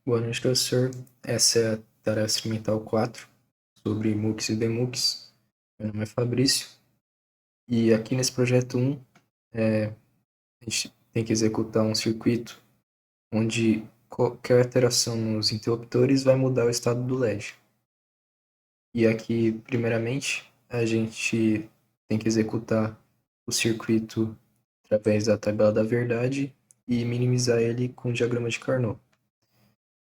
Boa noite, professor. Essa é a tarefa experimental 4 sobre MUX e DMUX. Meu nome é Fabrício e aqui nesse projeto 1 a gente tem que executar um circuito onde qualquer alteração nos interruptores vai mudar o estado do LED. E aqui, primeiramente, a gente tem que executar o circuito através da tabela da verdade e minimizar ele com o diagrama de Carnot.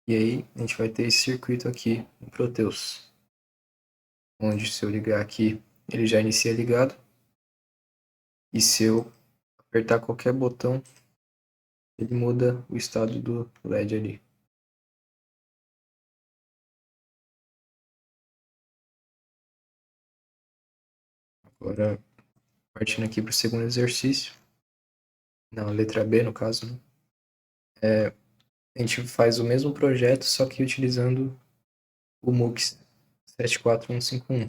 E aí a gente vai ter esse circuito aqui no Proteus, onde se eu ligar aqui, ele já inicia ligado, e se eu apertar qualquer botão, ele muda o estado do LED ali. Agora, partindo aqui para o segundo exercício, na letra B no caso, né? A gente faz o mesmo projeto, só que utilizando o MUX 74151.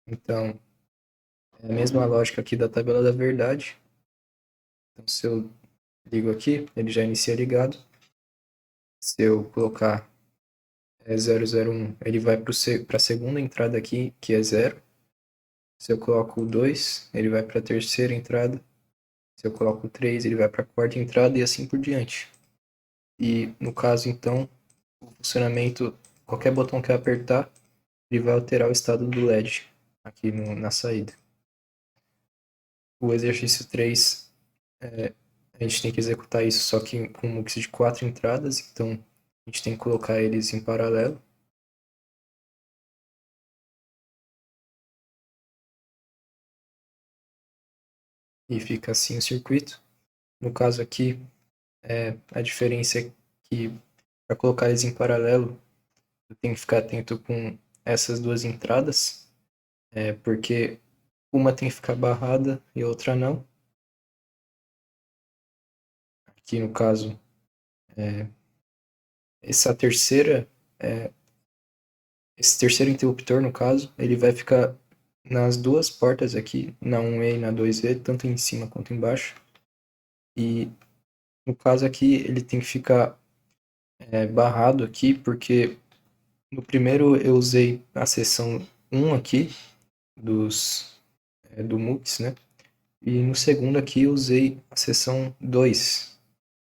Então, é a mesma lógica aqui da tabela da verdade. Então, se eu ligo aqui, ele já inicia ligado. Se eu colocar 001, ele vai para a segunda entrada aqui, que é 0. Se eu coloco o 2, ele vai para a terceira entrada. Se eu coloco o 3, ele vai para a quarta entrada e assim por diante. E no caso, então, o funcionamento, qualquer botão que eu apertar, ele vai alterar o estado do LED aqui na saída. O exercício 3, a gente tem que executar isso só que com um mix de 4 entradas, então a gente tem que colocar eles em paralelo. E fica assim o circuito. No caso aqui, a diferença é que para colocar eles em paralelo, eu tenho que ficar atento com essas duas entradas, porque uma tem que ficar barrada e a outra não. Aqui no caso, essa terceira, é, esse terceiro interruptor, no caso, ele vai ficar nas duas portas aqui, na 1E e na 2E, tanto em cima quanto embaixo. E no caso aqui, ele tem que ficar barrado aqui, porque no primeiro eu usei a seção 1 aqui, do MUX, né? E no segundo aqui eu usei a seção 2.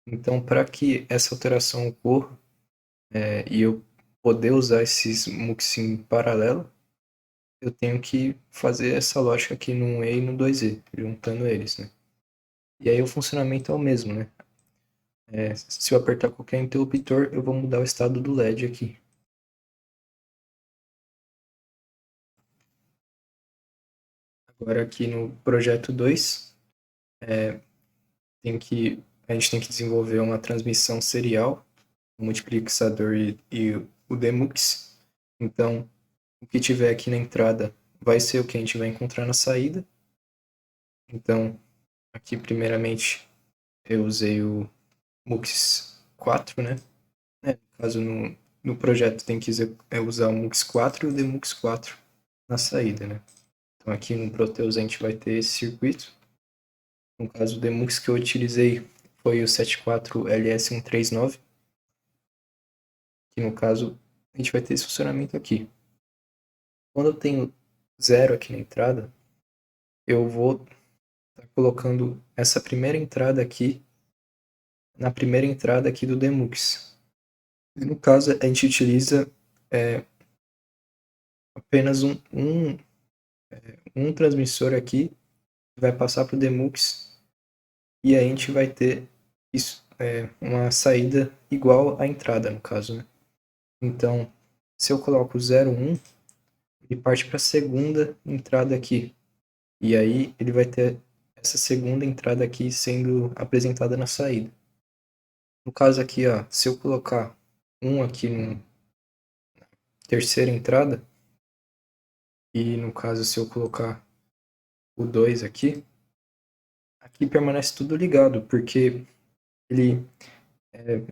Então, para que essa alteração ocorra e eu poder usar esses MUX em paralelo, eu tenho que fazer essa lógica aqui no 1E e no 2E, juntando eles, né? E aí o funcionamento é o mesmo, né? Se eu apertar qualquer interruptor, eu vou mudar o estado do LED aqui. Agora aqui no projeto 2, a gente tem que desenvolver uma transmissão serial, o multiplexador e o demux. Então, o que tiver aqui na entrada vai ser o que a gente vai encontrar na saída. Então, aqui primeiramente eu usei o MUX 4, né? No caso, no projeto tem que usar o MUX 4 e o demux 4 na saída, né? Então aqui no Proteus a gente vai ter esse circuito. No caso, o demux que eu utilizei foi o 74LS139, que no caso a gente vai ter esse funcionamento aqui. Quando eu tenho 0 aqui na entrada, eu vou estar colocando essa primeira entrada aqui na primeira entrada aqui do demux. E no caso, a gente utiliza apenas um transmissor aqui, que vai passar para o demux, e a gente vai ter isso, uma saída igual à entrada, no caso, né? Então, se eu coloco 01, ele parte para a segunda entrada aqui. E aí ele vai ter essa segunda entrada aqui sendo apresentada na saída. No caso aqui, ó, se eu colocar um aqui na terceira entrada, e no caso se eu colocar o 2 aqui, aqui permanece tudo ligado, porque ele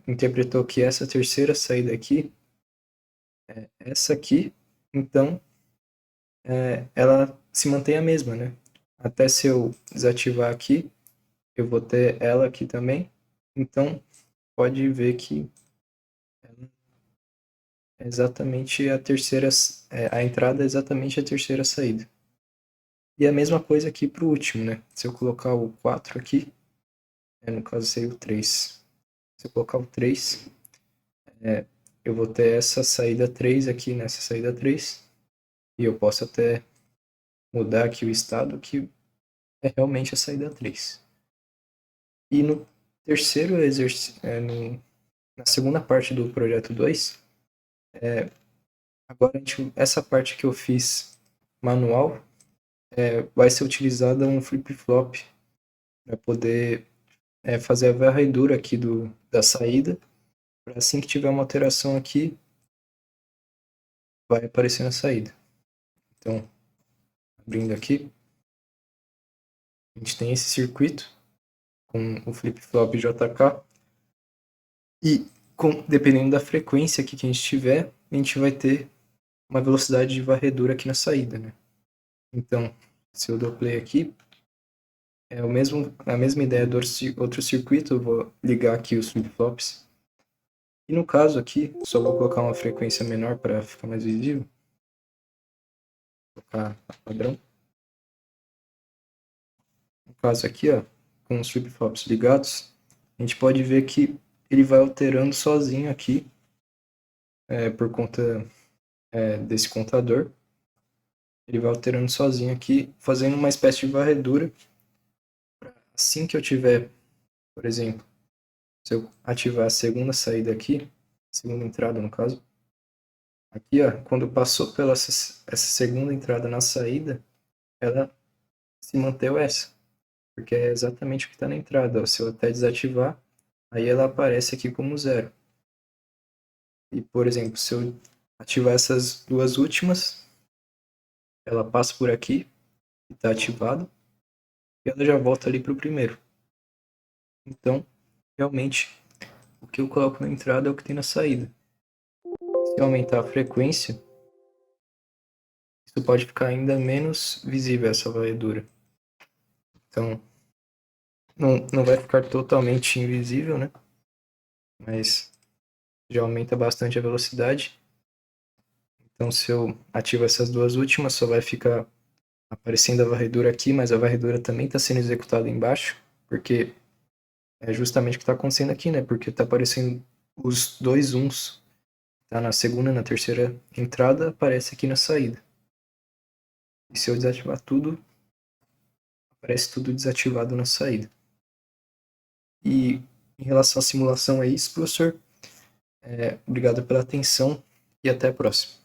interpretou que essa terceira saída aqui é essa aqui, então ela se mantém a mesma, né? até se eu desativar aqui, eu vou ter ela aqui também. Então, pode ver que é exatamente a terceira, a entrada é exatamente a terceira saída. E a mesma coisa aqui para o último, né? Se eu colocar o 4 aqui, no caso seria o 3. Se eu colocar o 3, eu vou ter essa saída 3 aqui nessa saída 3. E eu posso até mudar aqui o estado, que é realmente a saída 3. E no terceiro exercício, na segunda parte do projeto 2, agora essa parte que eu fiz manual, vai ser utilizada um flip-flop para poder fazer a varredura aqui da saída, para assim que tiver uma alteração aqui, vai aparecer na saída. Então, abrindo aqui, a gente tem esse circuito com o flip-flop JK e dependendo da frequência aqui que a gente tiver, a gente vai ter uma velocidade de varredura aqui na saída, né? Então, se eu dou play aqui, é a mesma ideia do outro circuito, eu vou ligar aqui os flip-flops. E no caso aqui, só vou colocar uma frequência menor para ficar mais visível. Vou colocar a padrão. No caso aqui, ó, com os flip-flops ligados, a gente pode ver que ele vai alterando sozinho aqui, por conta desse contador. Ele vai alterando sozinho aqui, fazendo uma espécie de varredura. Assim que eu tiver, por exemplo, se eu ativar a segunda saída aqui, segunda entrada no caso, aqui ó, quando passou pela essa segunda entrada na saída, ela se manteve essa, porque é exatamente o que está na entrada. Ó. Se eu até desativar, aí ela aparece aqui como zero. E, por exemplo, se eu ativar essas duas últimas, ela passa por aqui, e está ativado, e ela já volta ali para o primeiro. Então, realmente, o que eu coloco na entrada é o que tem na saída. Se eu aumentar a frequência, isso pode ficar ainda menos visível, essa varredura. Então, não vai ficar totalmente invisível, né? Mas já aumenta bastante a velocidade. Então, se eu ativo essas duas últimas, só vai ficar aparecendo a varredura aqui, mas a varredura também está sendo executada embaixo, porque é justamente o que está acontecendo aqui, né? Porque está aparecendo os dois uns. Tá na segunda e na terceira entrada, aparece aqui na saída. E se eu desativar tudo, aparece tudo desativado na saída. E em relação à simulação é isso, professor. Obrigado pela atenção e até a próxima.